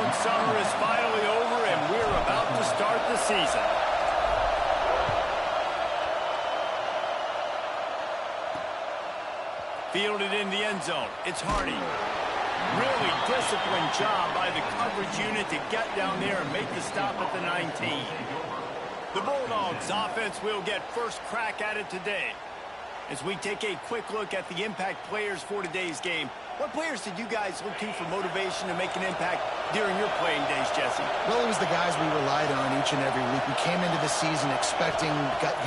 long summer is finally over, and we're about to start the season. Fielded in the end zone. It's Hardy. Really disciplined job by the coverage unit to get down there and make the stop at the 19. The Bulldogs offense will get first crack at it today. As we take a quick look at the impact players for today's game, what players did you guys look to for motivation to make an impact during your playing days, Jesse? Well, it was the guys we relied on each and every week. We came into the season expecting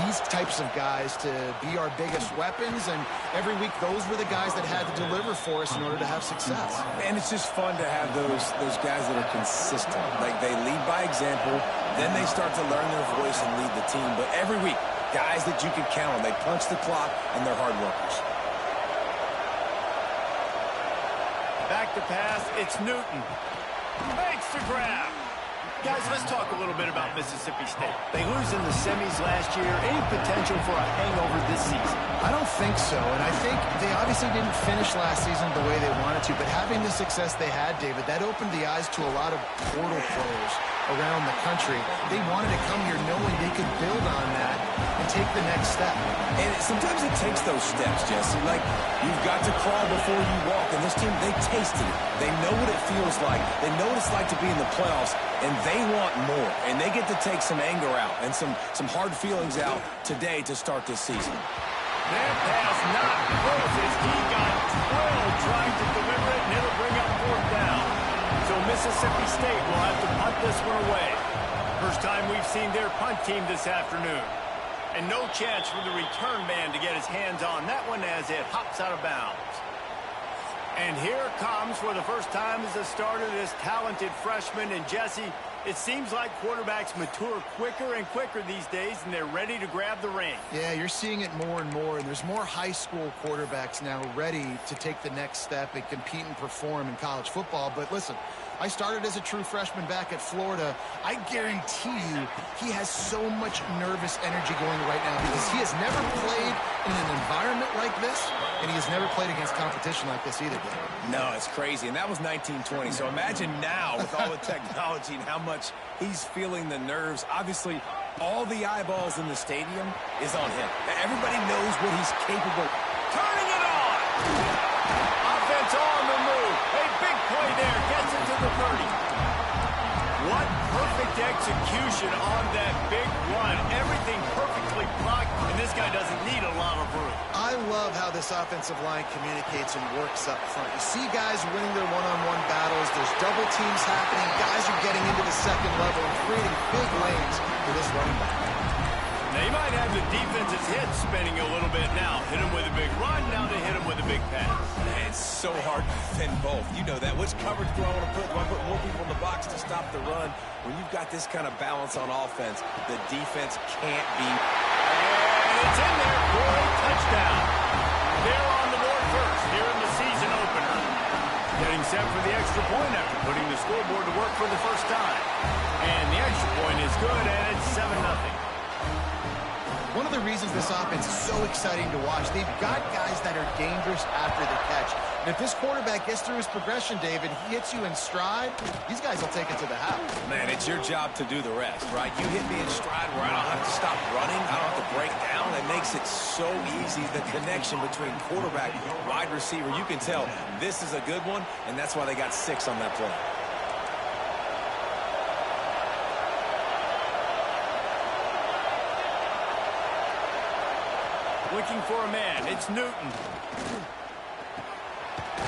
these types of guys to be our biggest weapons, and every week those were the guys that had to deliver for us in order to have success. And it's just fun to have those guys that are consistent. Like, they lead by example, then they start to learn their voice and lead the team. But every week, guys that you can count on. They punch the clock, and they're hard workers. Back to pass, it's Newton. Makes the grab. Guys, let's talk a little bit about Mississippi State. They lose in the semis last year. Any potential for a hangover this season? I don't think so, and I think they obviously didn't finish last season the way they wanted to, but having the success they had, David, that opened the eyes to a lot of portal players around the country. They wanted to come here knowing they could build on that and take the next step. And sometimes it takes those steps, Jesse. Like, you've got to crawl before you walk, and this team, they tasted it. They know what it feels like. They know what it's like to be in the playoffs, and they want more. And they get to take some anger out and some hard feelings out today to start this season. That pass not close as he got drilled trying to deliver it, and it'll bring up fourth down. So Mississippi State will have to punt this one away. First time we've seen their punt team this afternoon. And no chance for the return man to get his hands on that one as it hops out of bounds. And here comes, for the first time as a starter, this talented freshman. And Jesse, it seems like quarterbacks mature quicker and quicker these days, and they're ready to grab the reins. Yeah, you're seeing it more and more, and there's more high school quarterbacks now ready to take the next step and compete and perform in college football. But listen, I started as a true freshman back at Florida. I guarantee you he has so much nervous energy going right now because he has never played in an environment like this, and he has never played against competition like this either. No, it's crazy, and that was 1920. So imagine now with all the technology and how much he's feeling the nerves. Obviously, all the eyeballs in the stadium is on him. Everybody knows what he's capable of. Turning it on! Offense on the move. A big play there. Gets it to the 30. What perfect execution on that big run. Everything perfectly blocked, and this guy doesn't need a lot of room. I love how this offensive line communicates and works up front. You see guys winning their one-on-one battles. There's double teams happening. Guys are getting into the second level and creating big lanes for this running back. Now, you might have the defense's head spinning a little bit now. Hit him with a big run, now they hit him with a big pass. Man, it's so hard to defend both. You know that. Which coverage do I want to put? Do I put more people in the box to stop the run? When you've got this kind of balance on offense, the defense can't be. And it's in there for a touchdown. They're on the board first here in the season opener. Getting set for the extra point after putting the scoreboard to work for the first time. And the extra point is good, and it's 7-0. One of the reasons this offense is so exciting to watch, they've got guys that are dangerous after the catch. And if this quarterback gets through his progression, David, he hits you in stride, these guys will take it to the house. Man, it's your job to do the rest, right? You hit me in stride where I don't have to stop running. I don't have to break down. It makes it so easy, the connection between quarterback and wide receiver. You can tell this is a good one, and that's why they got 6 on that play. Looking for a man. It's Newton.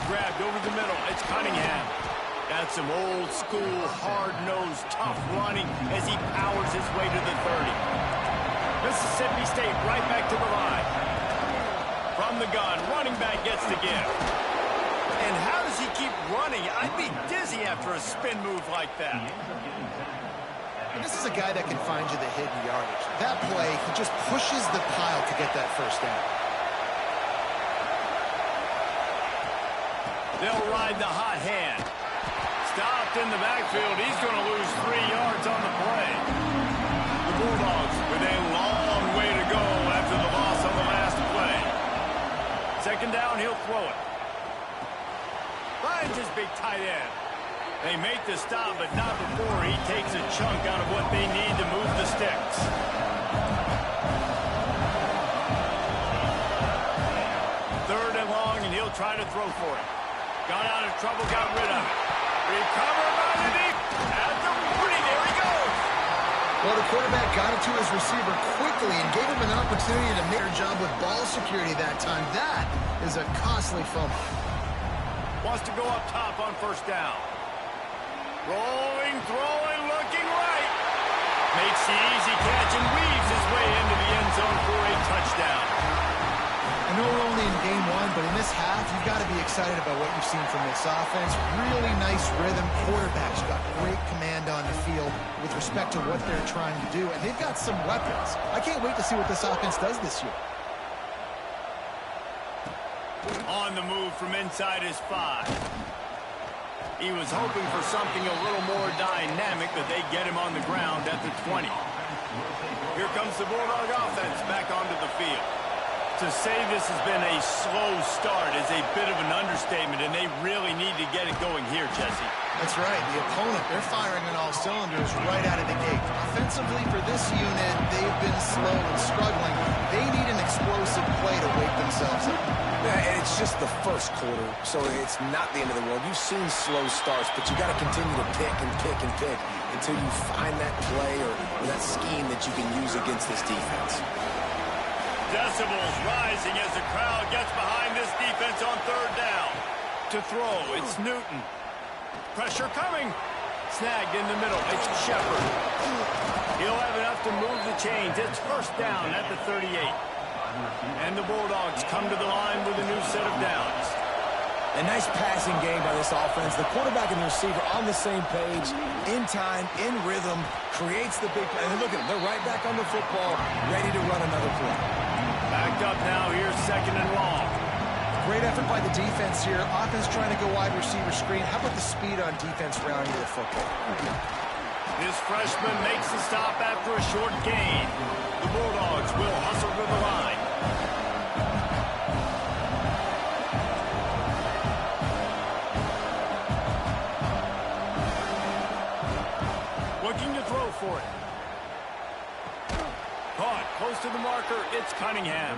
Grabbed over the middle. It's Cunningham. That's some old school, hard-nosed, tough running as he powers his way to the 30. Mississippi State right back to the line. From the gun, running back gets the gift. And how does he keep running? I'd be dizzy after a spin move like that. And this is a guy that can find you the hidden yardage. That play, he just pushes the pile to get that first down. They'll ride the hot hand. Stopped in the backfield. He's going to lose 3 yards on the play. The Bulldogs with a long way to go after the loss on the last play. Second down, he'll throw it. Finds his big tight end. They make the stop, but not before he takes a chunk out of what they need to move the sticks. Third and long, and he'll try to throw for it. Got out of trouble, got rid of it. Recovered by the deep. At the 40, there he goes. Well, the quarterback got it to his receiver quickly and gave him an opportunity to make a job with ball security that time. That is a costly fumble. Wants to go up top on first down. Rolling, throwing, looking right. Makes the easy catch and weaves his way into the end zone for a touchdown. I know we're only in game one, but in this half, you've got to be excited about what you've seen from this offense. Really nice rhythm. Quarterback's got great command on the field with respect to what they're trying to do, and they've got some weapons. I can't wait to see what this offense does this year. On the move from inside his 5. He was hoping for something a little more dynamic, but they get him on the ground at the 20. Here comes the Bulldog offense back onto the field. To say this has been a slow start is a bit of an understatement, and they really need to get it going here, Jesse. That's right. The opponent, they're firing on all cylinders right out of the gate. Offensively, for this unit, they've been slow and struggling. They need an explosive play to wake themselves up. Yeah, and it's just the first quarter, so it's not the end of the world. You've seen slow starts, but you got to continue to pick and pick and pick until you find that play or that scheme that you can use against this defense. Decibels rising as the crowd gets behind this defense on third down. To throw, it's Newton. Pressure coming. Snagged in the middle. It's Shepard. He'll have enough to move the chains. It's first down at the 38. And the Bulldogs come to the line with a new set of downs. A nice passing game by this offense. The quarterback and the receiver on the same page, in time, in rhythm, creates the big play. And look at them. They're right back on the football, ready to run another play. Backed up now. Here's second and long. Great effort by the defense here. Offense trying to go wide receiver screen. How about the speed on defense rounding the football? This freshman makes the stop after a short gain. The Bulldogs will hustle to the line. Looking to throw for it. Caught close to the marker. It's Cunningham.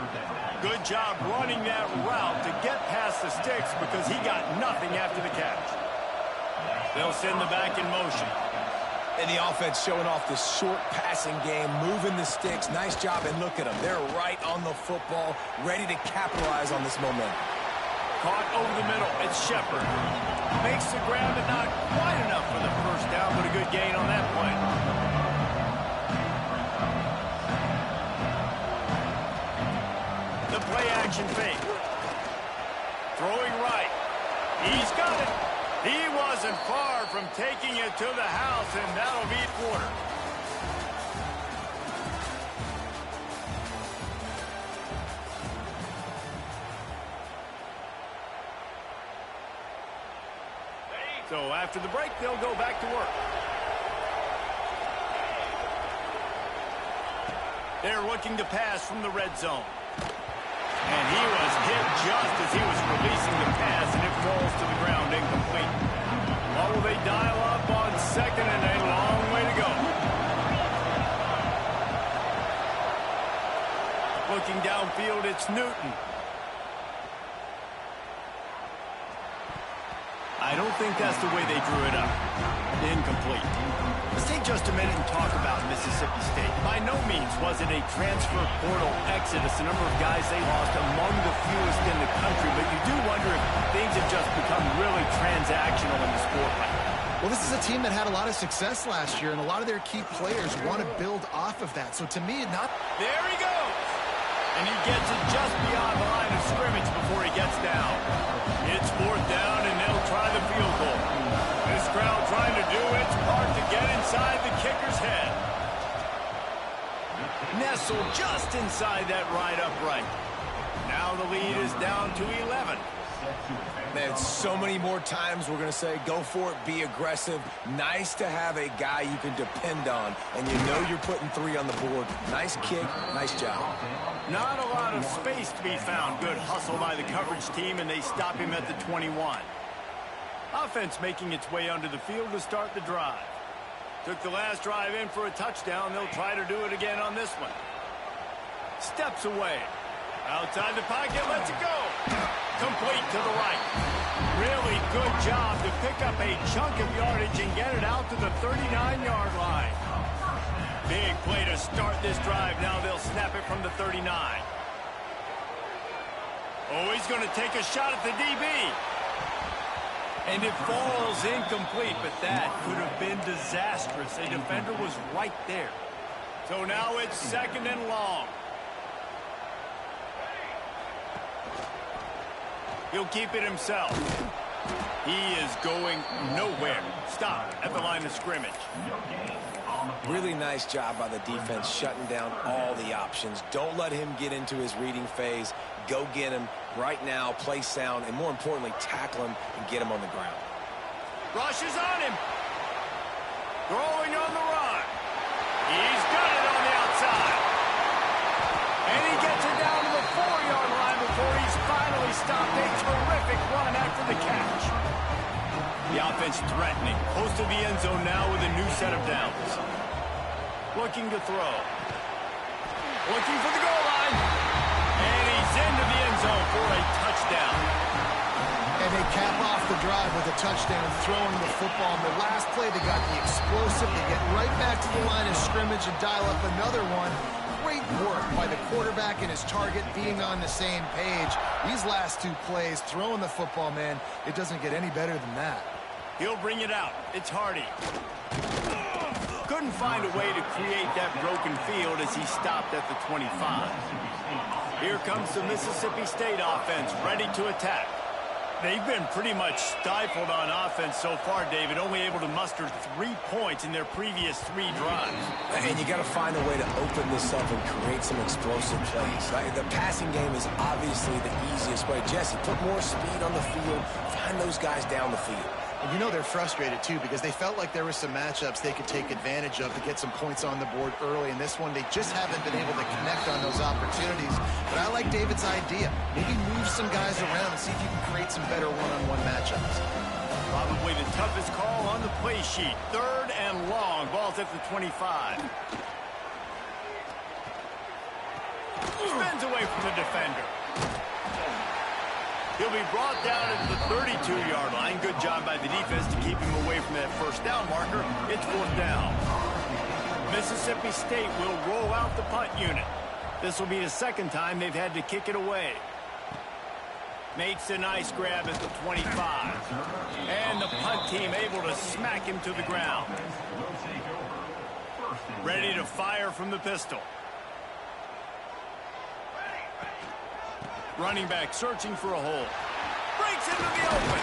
Good job running that route to get past the sticks because he got nothing after the catch. They'll send the back in motion. And the offense showing off this short passing game, moving the sticks. Nice job, and look at them. They're right on the football, ready to capitalize on this momentum. Caught over the middle. It's Shepard. Makes the grab, but not quite enough for the first down, but a good gain on that play. The play action fake. Throwing right. He's got it. He wasn't far from taking it to the house, and that'll be a quarter. So after the break, they'll go back to work. They're looking to pass from the red zone. And he was hit just as he was releasing the pass, and it falls to the ground incomplete. What will they dial up on second and a long way to go? Looking downfield, it's Newton. I don't think that's the way they drew it up. Incomplete. Let's take just a minute and talk about Mississippi State. By no means was it a transfer portal exodus. The number of guys they lost among the fewest in the country, but you do wonder if things have just become really transactional in the sport right now. Well, this is a team that had a lot of success last year, and a lot of their key players want to build off of that. So to me, There he goes! And he gets it just beyond the line of scrimmage before he gets down. It's fourth down, and they'll try the field goal. This crowd trying to do its part to get inside the kicker's head. Nestled just inside that right upright. Now the lead is down to 11. Man, so many more times we're going to say, go for it, be aggressive. Nice to have a guy you can depend on, and you know you're putting 3 on the board. Nice kick, nice job. Not a lot of space to be found. Good hustle by the coverage team, and they stop him at the 21. Offense making its way onto the field to start the drive. Took the last drive in for a touchdown. They'll try to do it again on this one. Steps away. Outside the pocket, lets it go. Complete to the right. Really good job to pick up a chunk of yardage and get it out to the 39-yard line. Big play to start this drive. Now they'll snap it from the 39. Oh, he's going to take a shot at the DB. And it falls incomplete, but that could have been disastrous. A defender was right there. So now it's 2nd and long. He'll keep it himself. He is going nowhere. Stop at the line of scrimmage. Really nice job by the defense shutting down all the options. Don't let him get into his reading phase. Go get him right now, play sound, and more importantly, tackle him and get him on the ground. Rush is on him. Throwing on the run. He's got it on the outside. And he gets it down to the 4-yard line before he's finally stopped. A terrific run after the catch. The offense threatening. Close to the end zone now with a new set of downs. Looking to throw. Looking for the goal line. And he's into the end zone for a touchdown. And they cap off the drive with a touchdown, throwing the football. In the last play, they got the explosive. They get right back to the line of scrimmage and dial up another one. Great work by the quarterback and his target being on the same page. These last two plays, throwing the football, man, it doesn't get any better than that. He'll bring it out. It's Hardy. Couldn't find a way to create that broken field as he stopped at the 25. Here comes the Mississippi State offense, ready to attack. They've been pretty much stifled on offense so far, David, only able to muster 3 points in their previous 3 drives. And you got to find a way to open this up and create some explosive plays. The passing game is obviously the easiest way. Jesse, put more speed on the field. Find those guys down the field. And you know they're frustrated, too, because they felt like there were some matchups they could take advantage of to get some points on the board early. In this one, they just haven't been able to connect on those opportunities. But I like David's idea. Maybe move some guys around and see if you can create some better one-on-one matchups. Probably the toughest call on the play sheet. 3rd and long. Ball's at the 25. Spins away from the defender. He'll be brought down at the 32-yard line. Good job by the defense to keep him away from that first down marker. It's 4th down. Mississippi State will roll out the punt unit. This will be the 2nd time they've had to kick it away. Makes a nice grab at the 25. And the punt team able to smack him to the ground. Ready to fire from the pistol. Running back searching for a hole. Breaks into the open.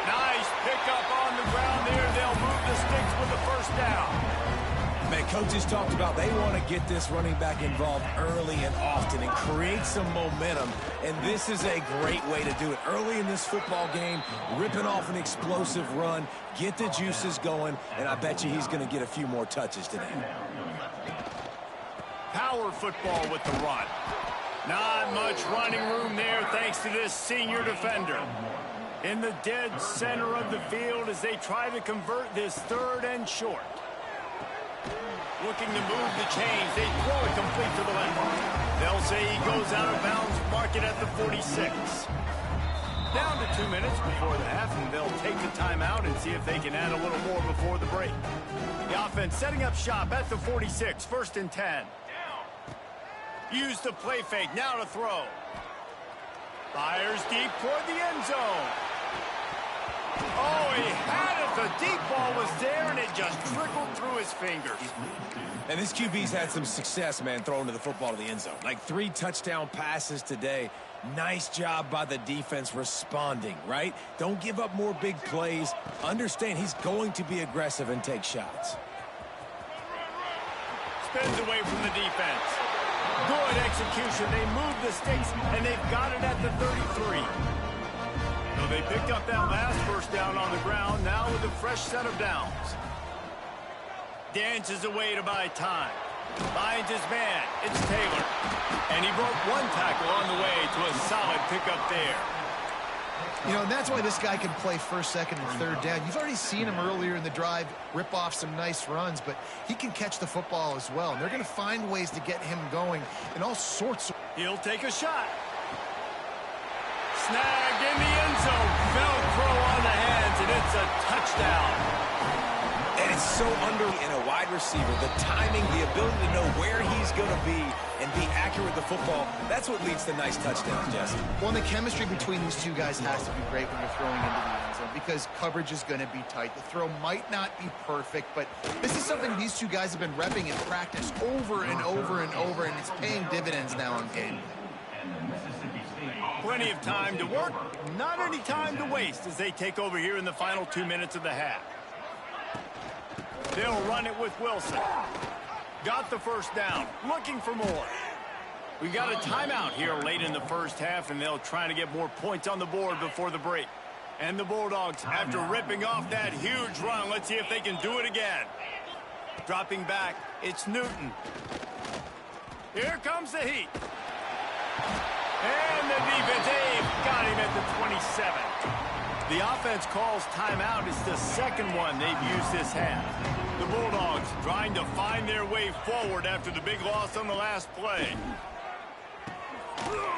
Nice pickup on the ground there. They'll move the sticks with the 1st down. Man, coaches talked about they want to get this running back involved early and often and create some momentum. And this is a great way to do it. Early in this football game, ripping off an explosive run, get the juices going, and I bet you he's going to get a few more touches today. Power football with the run. Not much running room there thanks to this senior defender. In the dead center of the field as they try to convert this 3rd and short. Looking to move the chains. They throw it complete to the left. They'll say he goes out of bounds. Mark it at the 46. Down to 2 minutes before the half, and they'll take the timeout and see if they can add a little more before the break. The offense setting up shop at the 46. 1st and 10. Use the play fake, now to throw. Fires deep toward the end zone. Oh, he had it. The deep ball was there, and it just trickled through his fingers. And this QB's had some success, man, throwing to the football to the end zone. Like 3 touchdown passes today. Nice job by the defense responding, right? Don't give up more big plays. Understand he's going to be aggressive and take shots. Spins away from the defense. Good execution. They move the sticks, and they've got it at the 33. So they picked up that last 1st down on the ground, now with a fresh set of downs. Dances away to buy time. Finds his man. It's Taylor. And he broke 1 tackle on the way to a solid pickup there. You know, and that's why this guy can play first, second, and third down. You've already seen him earlier in the drive rip off some nice runs, but he can catch the football as well. And they're going to find ways to get him going in all sorts of... He'll take a shot. Snagged in the end zone. Velcro on the hands, and it's a touchdown. And it's so under in a wide receiver. The timing, the ability to know where he's going to be and be accurate with the football, that's what leads to nice touchdowns, Jesse. Well, the chemistry between these two guys has to be great when you're throwing into the end zone because coverage is going to be tight. The throw might not be perfect, but this is something these two guys have been repping in practice over and over and over, and it's paying dividends now on game. Plenty of time to work, not any time to waste as they take over here in the final 2 minutes of the half. They'll run it with Wilson. Got the first down. Looking for more. We got a timeout here late in the first half, and they'll try to get more points on the board before the break. And the Bulldogs, after ripping off that huge run, let's see if they can do it again. Dropping back, it's Newton. Here comes the heat. And the defense, they've got him at the 27. The offense calls timeout. It's the second one they've used this half. The Bulldogs trying to find their way forward after the big loss on the last play.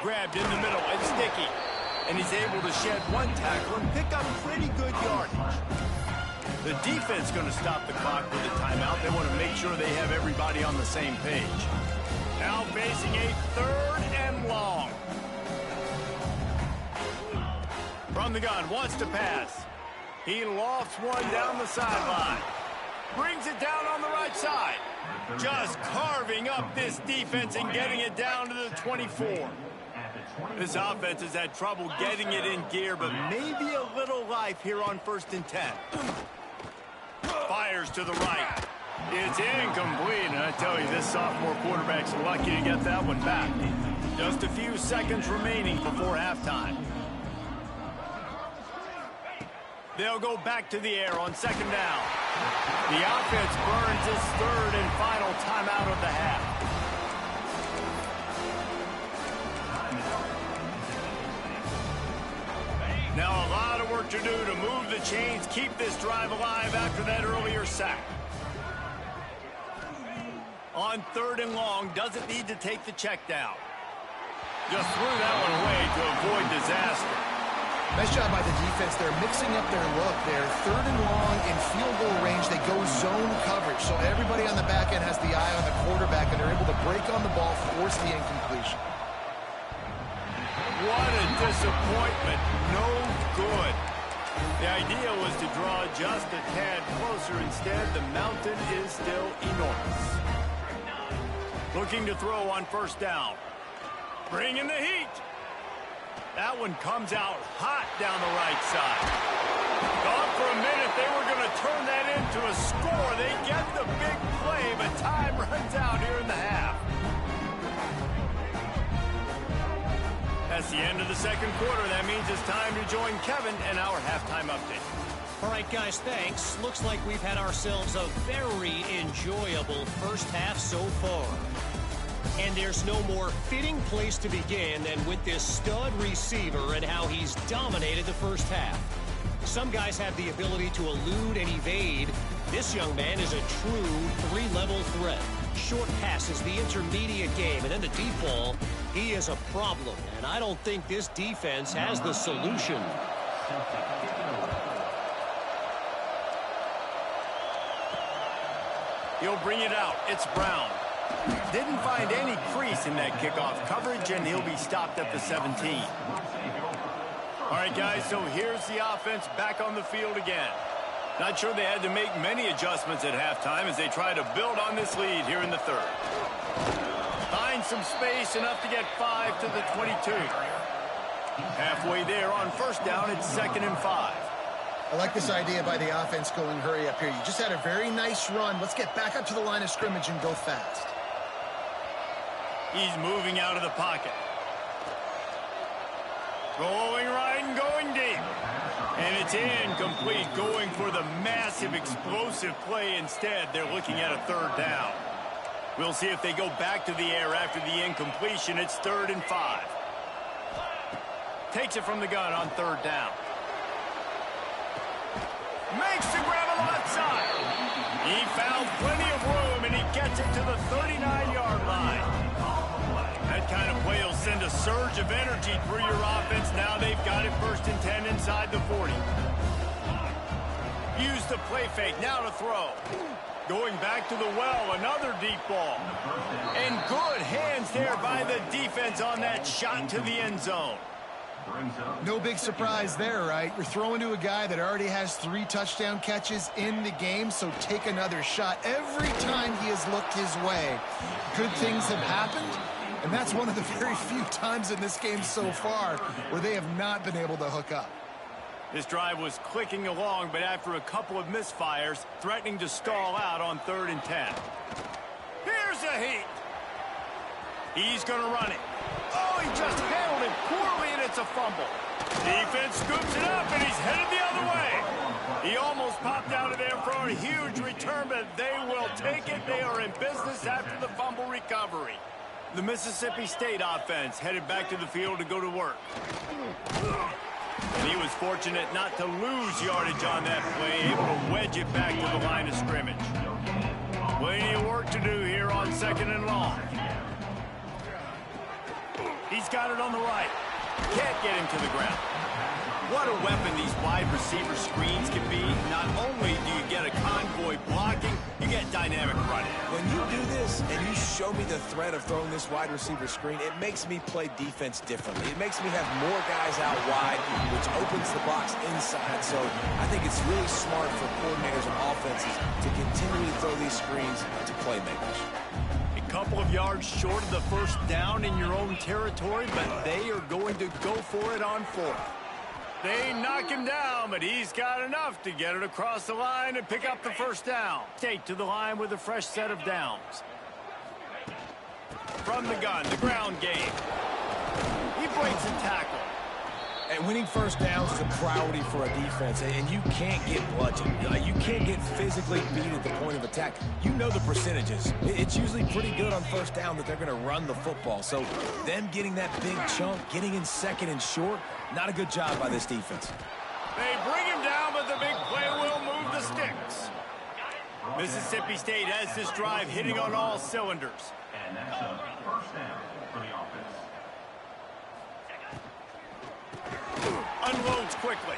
Grabbed in the middle. It's Sticky. And he's able to shed one tackle and pick up pretty good yardage. The defense going to stop the clock with a timeout. They want to make sure they have everybody on the same page. Now facing a 3rd and long. From the gun, wants to pass. He lofts one down the sideline. Brings it down on the right side. Just carving up this defense and getting it down to the 24. This offense has had trouble getting it in gear, but maybe a little life here on 1st and 10. Fires to the right. It's incomplete, and I tell you, this sophomore quarterback's lucky to get that one back. Just a few seconds remaining before halftime. They'll go back to the air on 2nd down. The offense burns its 3rd and final timeout of the half. Now a lot of work to do to move the chains, keep this drive alive after that earlier sack. On 3rd and long, doesn't need to take the check down. Just threw that one away to avoid disaster. Nice job by the defense. They're mixing up their look. They're 3rd and long in field goal range. They go zone coverage. So everybody on the back end has the eye on the quarterback, and they're able to break on the ball, force the incompletion. What a disappointment. No good. The idea was to draw just a tad closer. Instead, the mountain is still enormous. Looking to throw on 1st down. Bringing the heat. That one comes out hot down the right side. Thought for a minute they were going to turn that into a score. They get the big play, but time runs out here in the half. That's the end of the 2nd quarter. That means it's time to join Kevin and our halftime update. All right, guys, thanks. Looks like we've had ourselves a very enjoyable first half so far. And there's no more fitting place to begin than with this stud receiver and how he's dominated the first half. Some guys have the ability to elude and evade. This young man is a true 3-level threat. Short passes, the intermediate game, and then the deep ball, he is a problem. And I don't think this defense has the solution. He'll bring it out. It's Brown. Didn't find any crease in that kickoff coverage, and he'll be stopped at the 17. All right, guys, so here's the offense back on the field again. Not sure they had to make many adjustments at halftime as they try to build on this lead here in the 3rd. Find some space, enough to get 5 to the 22. Halfway there on 1st down, it's 2nd and 5. I like this idea by the offense going hurry up here. You just had a very nice run. Let's get back up to the line of scrimmage and go fast. He's moving out of the pocket. Going right and going deep. And it's incomplete, going for the massive explosive play instead. They're looking at a 3rd down. We'll see if they go back to the air after the incompletion. It's 3rd and 5. Takes it from the gun on 3rd down. Makes the grab on the left side. He found plenty of room, and he gets it to the 39-yard line. That kind of play will send a surge of energy through your offense. Now they've got it 1st and 10 inside the 40. Use the play fake. Now to throw. Going back to the well, another deep ball. And good hands there by the defense on that shot to the end zone. No big surprise there, right? You're throwing to a guy that already has 3 touchdown catches in the game, so take another shot. Every time he has looked his way, good things have happened, and that's one of the very few times in this game so far where they have not been able to hook up. This drive was clicking along, but after a couple of misfires, threatening to stall out on 3rd and 10. Here's a heat. He's going to run it. Oh, he just handled it poorly, and it's a fumble. Defense scoops it up, and he's headed the other way. He almost popped out of there for a huge return, but they will take it. They are in business after the fumble recovery. The Mississippi State offense headed back to the field to go to work. And he was fortunate not to lose yardage on that play, able to wedge it back to the line of scrimmage. Plenty of work to do here on 2nd and long. He's got it on the right. Can't get him to the ground. What a weapon these wide receiver screens can be. Not only do you get a convoy blocking, you get dynamic running. When you do this and you show me the threat of throwing this wide receiver screen, it makes me play defense differently. It makes me have more guys out wide, which opens the box inside. So I think it's really smart for coordinators and offenses to continually throw these screens to playmakers. Couple of yards short of the 1st down in your own territory, but they are going to go for it on 4th. They knock him down, but he's got enough to get it across the line and pick up the 1st down. Take to the line with a fresh set of downs. From the gun, the ground game. He breaks a tackle. And winning 1st downs is a priority for a defense, and you can't get bludgeoned. You can't get physically beat at the point of attack. You know the percentages. It's usually pretty good on 1st down that they're going to run the football. So them getting that big chunk, getting in 2nd and short, not a good job by this defense. They bring him down, but the big play will move the sticks. Mississippi State has this drive hitting on all cylinders. And that's a 1st down for the offense. Unloads quickly.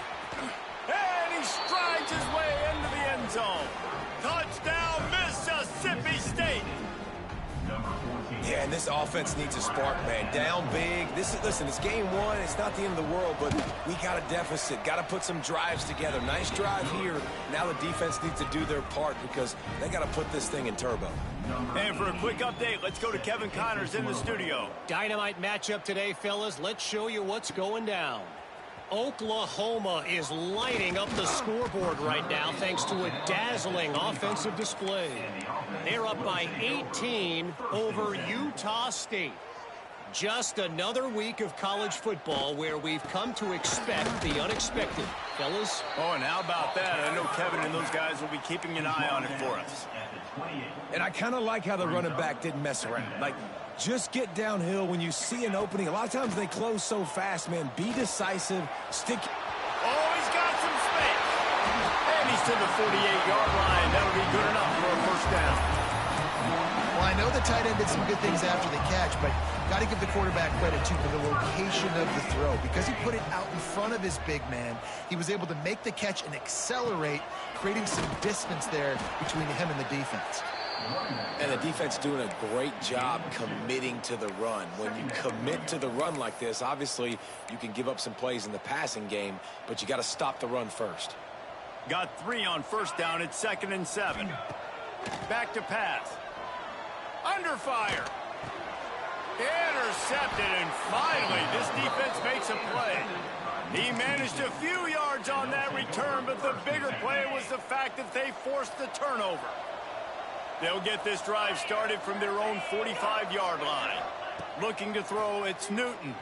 And he strides his way into the end zone. Touchdown, Mississippi State. Yeah, and this offense needs a spark, man. Down big. Listen, it's game 1. It's not the end of the world, but we got a deficit. Got to put some drives together. Nice drive here. Now the defense needs to do their part because they got to put this thing in turbo. And for a quick update, let's go to Kevin Connors in the studio. Dynamite matchup today, fellas. Let's show you what's going down. Oklahoma is lighting up the scoreboard right now thanks to a dazzling offensive display. They're up by 18 over Utah State. Just another week of college football where we've come to expect the unexpected. Fellas? Oh, and how about that? I know Kevin and those guys will be keeping an eye on it for us. And I kind of like how the running back didn't mess around. Like, just get downhill when you see an opening. A lot of times they close so fast, man. Be decisive. Stick. Oh, he's got some space. And he's to the 48-yard line. That'll be good enough for a 1st down. Well, I know the tight end did some good things after the catch, but got to give the quarterback credit, too, for the location of the throw. Because he put it out in front of his big man, he was able to make the catch and accelerate, creating some distance there between him and the defense. And the defense doing a great job committing to the run. When you commit to the run like this, obviously you can give up some plays in the passing game, but you got to stop the run first. Got 3 on 1st down. It's 2nd and 7. Back to pass. Under fire. Intercepted, and finally this defense makes a play. He managed a few yards on that return, but the bigger play was the fact that they forced the turnover. They'll get this drive started from their own 45-yard line. Looking to throw, it's Newton.